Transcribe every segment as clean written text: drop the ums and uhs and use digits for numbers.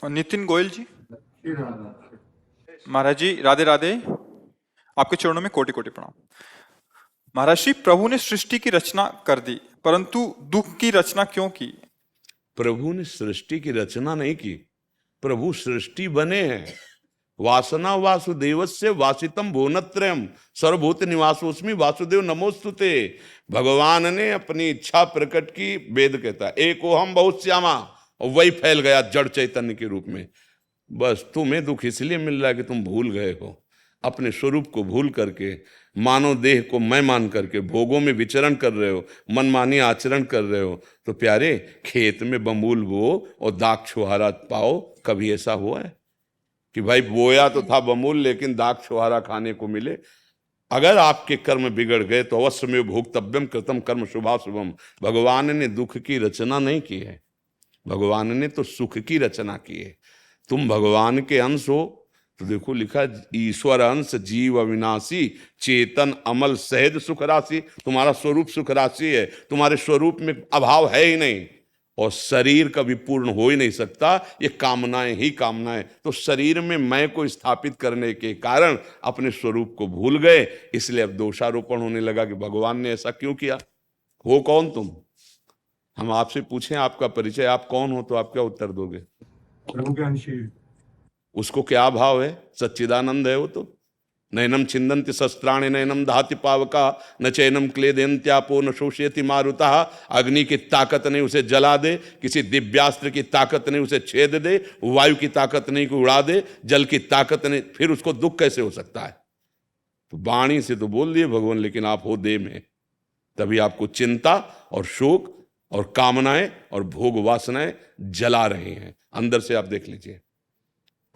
और नितिन गोयल जी। महाराज जी राधे राधे। आपके चरणों में कोटि कोटि प्रणाम। महाराज जी, प्रभु ने सृष्टि की रचना कर दी, परंतु दुख की रचना क्यों की? प्रभु ने सृष्टि की रचना नहीं की, प्रभु सृष्टि बने हैं। वासना वासुदेवस्य वासितम भुवनत्रयम् सर्वभूत निवासोस्मि वासुदेव नमोस्तुते। भगवान ने अपनी इच्छा प्रकट की, वेद कहता है एकोहम बहुश्यामा, और वही फैल गया जड़ चैतन्य के रूप में। बस तुम्हें दुख इसलिए मिल रहा है कि तुम भूल गए हो, अपने स्वरूप को भूल करके मानव देह को मैं मान करके भोगों में विचरण कर रहे हो, मनमानी आचरण कर रहे हो। तो प्यारे, खेत में बमूल बो और दाग छुहारा पाओ, कभी ऐसा हुआ है कि भाई बोया तो था बमूल लेकिन दाग छुहारा खाने को मिले? अगर आपके कर्म बिगड़ गए तो अवश्य में भोक्तव्यम कृतम कर्म शुभाशुभम। भगवान ने दुख की रचना नहीं की है, भगवान ने तो सुख की रचना की है। तुम भगवान के अंश हो तो देखो लिखा, ईश्वर अंश जीव अविनाशी चेतन अमल सहज सुख राशि। तुम्हारा स्वरूप सुख राशि है, तुम्हारे स्वरूप में अभाव है ही नहीं, और शरीर कभी पूर्ण हो ही नहीं सकता, ये कामनाएं ही कामनाएं। तो शरीर में मैं को स्थापित करने के कारण अपने स्वरूप को भूल गए, इसलिए अब दोषारोपण होने लगा कि भगवान ने ऐसा क्यों किया। हो कौन तुम? हम आपसे पूछें आपका परिचय, आप कौन हो, तो आप क्या उत्तर दोगे? प्रभु के अंशी। उसको क्या भाव है? सच्चिदानंद है वो तो। नैनम छिंदन्ति शस्त्राणि नैनम दहाति पावका न चैनम क्लेदयन्त्यापो न शोषयति मारुता। अग्नि की ताकत नहीं उसे जला दे, किसी दिव्यास्त्र की ताकत नहीं उसे छेद दे, वायु की ताकत नहीं को उड़ा दे, जल की ताकत नहीं, फिर उसको दुख कैसे हो सकता है? तो वाणी से तो बोल दिए भगवान, लेकिन आप हो देह में, तभी आपको चिंता और शोक और कामनाएं और भोग वासनाएं जला रही हैं। अंदर से आप देख लीजिए,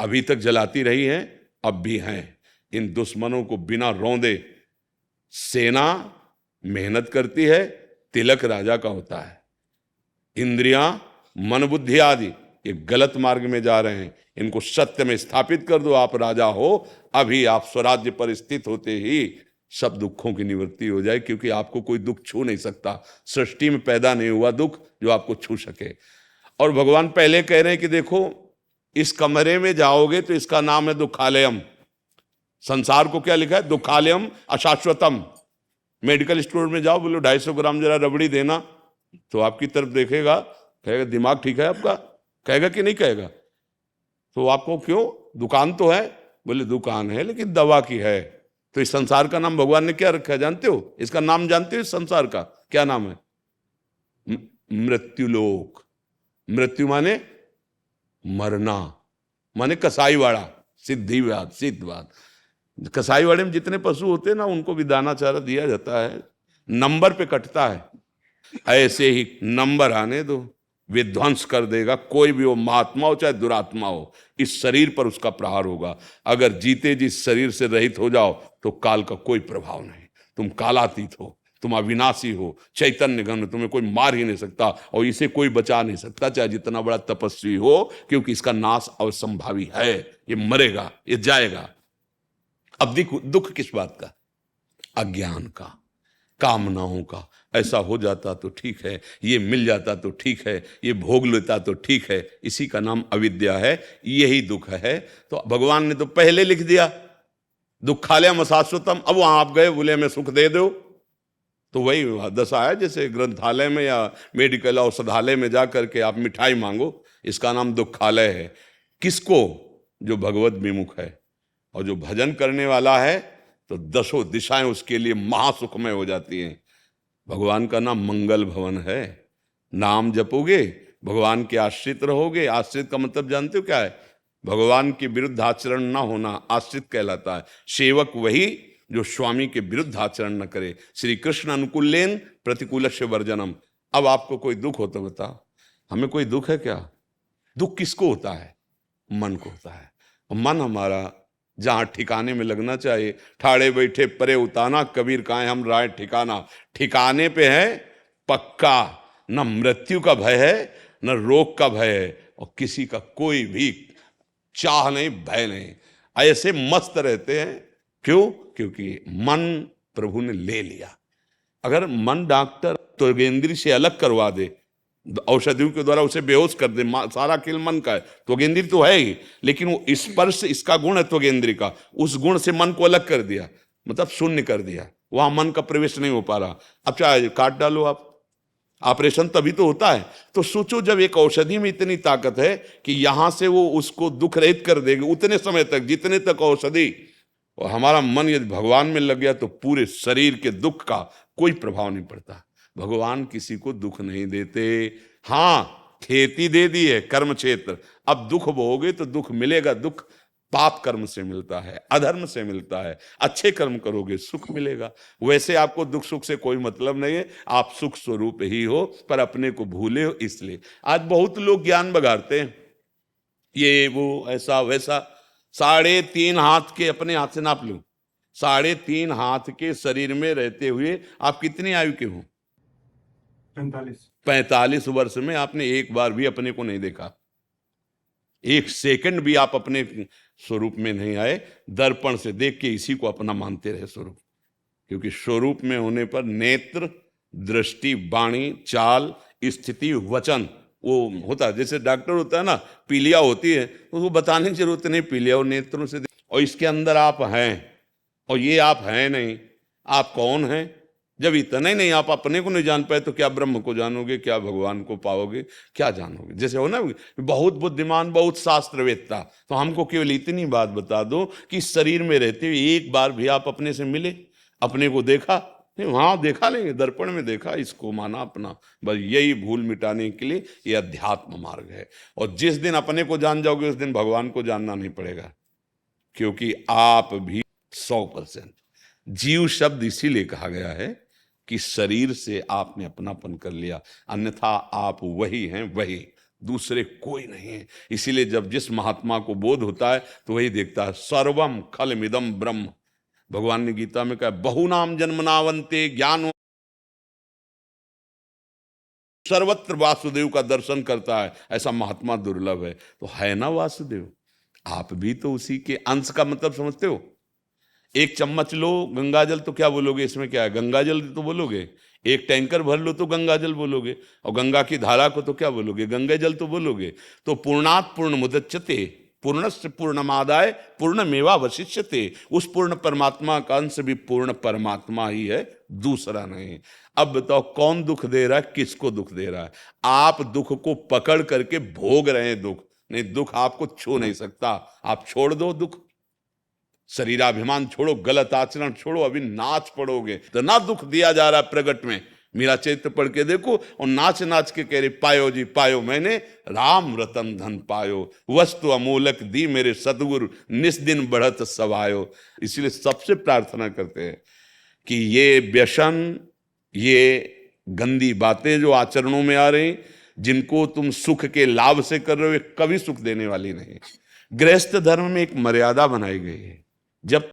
अभी तक जलाती रही हैं, अब भी हैं। इन दुश्मनों को बिना रौंदे सेना मेहनत करती है, तिलक राजा का होता है। इंद्रियां, मन, बुद्धि आदि ये गलत मार्ग में जा रहे हैं, इनको सत्य में स्थापित कर दो, आप राजा हो। अभी आप स्वराज्य पर स्थित होते ही सब दुखों की निवृत्ति हो जाए, क्योंकि आपको कोई दुख छू नहीं सकता। सृष्टि में पैदा नहीं हुआ दुख जो आपको छू सके। और भगवान पहले कह रहे हैं कि देखो, इस कमरे में जाओगे तो इसका नाम है दुखालयम। संसार को क्या लिखा है? दुखालयम अशाश्वतम। मेडिकल स्टोर में जाओ, बोलो 250 ग्राम जरा रबड़ी देना, तो आपकी तरफ देखेगा, कहेगा दिमाग ठीक है आपका? कहेगा कि नहीं कहेगा? तो आपको क्यों, दुकान तो है, बोले दुकान है लेकिन दवा की है। तो इस संसार का नाम भगवान ने क्या रखा है जानते हो? इसका नाम जानते हो? इस संसार का क्या नाम है? मृत्युलोक। मृत्यु माने मरना, माने कसाईवाड़ा, सिद्धिवाद, सिद्धवाद। कसाईवाड़े में जितने पशु होते हैं ना, उनको भी दाना चारा दिया जाता है, नंबर पे कटता है। ऐसे ही नंबर आने दो, विध्वंस कर देगा। कोई भी हो, महात्मा हो चाहे दुरात्मा हो, इस शरीर पर उसका प्रहार होगा। अगर जीते जी शरीर से रहित हो जाओ तो काल का कोई प्रभाव नहीं। तुम कालातीत हो, तुम अविनाशी हो, चैतन्य घन, तुम्हें कोई मार ही नहीं सकता और इसे कोई बचा नहीं सकता, चाहे जितना बड़ा तपस्वी हो, क्योंकि इसका नाश असंभावी है। ये मरेगा, ये जाएगा। अब दुख किस बात का? अज्ञान का, कामनाओं का। ऐसा हो जाता तो ठीक है, ये मिल जाता तो ठीक है, ये भोग लेता तो ठीक है, इसी का नाम अविद्या है, यही दुख है। तो भगवान ने तो पहले लिख दिया दुखालयम अशाश्वतम। अब वहां आप गए, बोले हमें सुख दे दो, तो वही दशा है जैसे ग्रंथालय में या मेडिकल औषधालय में जा करके आप मिठाई मांगो, इसका नाम दुखालय है। किसको? जो भगवत विमुख है और जो भजन करने वाला है, तो दसों दिशाएं उसके लिए महासुखमय हो जाती हैं। भगवान का नाम मंगल भवन है। नाम जपोगे, भगवान के आश्रित रहोगे। आश्रित का मतलब जानते हो क्या है? भगवान के विरुद्ध आचरण ना होना आश्रित कहलाता है। सेवक वही जो स्वामी के विरुद्ध आचरण न करे। श्री कृष्ण अनुकूलेन प्रतिकूलस्य वर्जनम। अब आपको कोई दुख हो तो बताओ, हमें कोई दुख है क्या? दुख किसको होता है? मन को होता है। और मन हमारा जहां ठिकाने में लगना चाहिए, ठाड़े बैठे परे उताना, कबीर कहे हम राय ठिकाना। ठिकाने पे है पक्का, न मृत्यु का भय है न रोग का भय है, और किसी का कोई भी चाह नहीं, भय नहीं। ऐसे मस्त रहते हैं। क्यों? क्योंकि मन प्रभु ने ले लिया। अगर मन डॉक्टर त्वगेंद्री से अलग करवा दे, औषधियों के द्वारा उसे बेहोश कर दे। सारा खेल मन का है, त्वगेंद्री तो है ही, लेकिन वो स्पर्श इसका गुण है त्वगेंद्री का, उस गुण से मन को अलग कर दिया, मतलब शून्य कर दिया, वहां मन का प्रवेश नहीं हो पा रहा। अब चाहे काट डालो आप, ऑपरेशन तभी तो होता है। तो सोचो जब एक औषधि में इतनी ताकत है कि यहां से वो उसको दुख रहित कर देगी उतने समय तक जितने तक औषधि, और हमारा मन यदि भगवान में लग गया तो पूरे शरीर के दुख का कोई प्रभाव नहीं पड़ता। भगवान किसी को दुख नहीं देते। हां, खेती दे दी है कर्म क्षेत्र, अब दुख भोगे तो दुख मिलेगा। दुख पाप कर्म से मिलता है, अधर्म से मिलता है, अच्छे कर्म करोगे सुख मिलेगा। वैसे आपको दुख सुख से कोई मतलब नहीं है, आप सुख स्वरूप ही हो, पर अपने को भूले हो इसलिए। आज बहुत लोग ज्ञान बघाड़ते हैं, ये वो ऐसा वैसा। 3.5 हाथ के, अपने हाथ से नाप लो, 3.5 हाथ के शरीर में रहते हुए आप कितनी आयु के हो? 45 वर्ष में आपने एक बार भी अपने को नहीं देखा, एक सेकंड भी आप अपने स्वरूप में नहीं आए। दर्पण से देख के इसी को अपना मानते रहे स्वरूप, क्योंकि स्वरूप में होने पर नेत्र, दृष्टि, वाणी, चाल, स्थिति, वचन वो होता है। जैसे डॉक्टर होता है ना, पीलिया होती है तो उसको बताने की जरूरत नहीं, पीलिया और नेत्रों से और इसके अंदर आप हैं और ये आप हैं नहीं। आप कौन हैं? जब इतना ही नहीं आप अपने को नहीं जान पाए तो क्या ब्रह्म को जानोगे, क्या भगवान को पाओगे, क्या जानोगे? जैसे हो ना, बहुत बुद्धिमान, बहुत शास्त्रवेत्ता, तो हमको केवल इतनी बात बता दो कि शरीर में रहते हुए एक बार भी आप अपने से मिले, अपने को देखा नहीं? वहां देखा नहीं, दर्पण में देखा, इसको माना अपना। बस यही भूल मिटाने के लिए ये अध्यात्म मार्ग है। और जिस दिन अपने को जान जाओगे उस दिन भगवान को जानना नहीं पड़ेगा, क्योंकि आप भी 100%। जीव शब्द इसीलिए कहा गया है कि शरीर से आपने अपनापन कर लिया, अन्यथा आप वही हैं, वही, दूसरे कोई नहीं है। इसीलिए जब जिस महात्मा को बोध होता है तो वही देखता है सर्वम खलमिदम ब्रह्म। भगवान ने गीता में कहा बहुनाम जन्मनावंते ज्ञान, सर्वत्र वासुदेव का दर्शन करता है, ऐसा महात्मा दुर्लभ है। तो है ना वासुदेव, आप भी तो उसी के अंश का मतलब समझते हो। एक चम्मच लो गंगाजल तो क्या बोलोगे, इसमें क्या है, गंगाजल तो बोलोगे। एक टैंकर भर लो तो गंगाजल बोलोगे, और गंगा की धारा को तो क्या बोलोगे, गंगा जल तो बोलोगे। तो पूर्णात् पूर्णमुदच्यते, पूर्णस्य पूर्णमादाय पूर्णमेवावशिष्यते। उस पूर्ण परमात्मा का अंश भी पूर्ण परमात्मा ही है, दूसरा नहीं। अब बताओ कौन दुख दे रहा है, किसको दुख दे रहा है? आप दुख को पकड़ करके भोग रहे हैं। दुख नहीं, दुख आपको छू नहीं सकता। आप छोड़ दो दुख, शरीराभिमान छोड़ो, गलत आचरण छोड़ो, अभी नाच पड़ोगे तो ना दुख दिया जा रहा है प्रगट में। मेरा चरित्र पढ़ के देखो, और नाच नाच के कह रहे पायो जी पायो, मैंने राम रतन धन पायो, वस्तु अमूलक दी मेरे सदगुरु, निस दिन बढ़त सवायो। इसलिए सबसे प्रार्थना करते हैं कि ये व्यसन, ये गंदी बातें जो आचरणों में आ रही, जिनको तुम सुख के लाभ से कर रहे हो, कभी सुख देने वाली नहीं। गृहस्थ धर्म में एक मर्यादा बनाई गई है, जब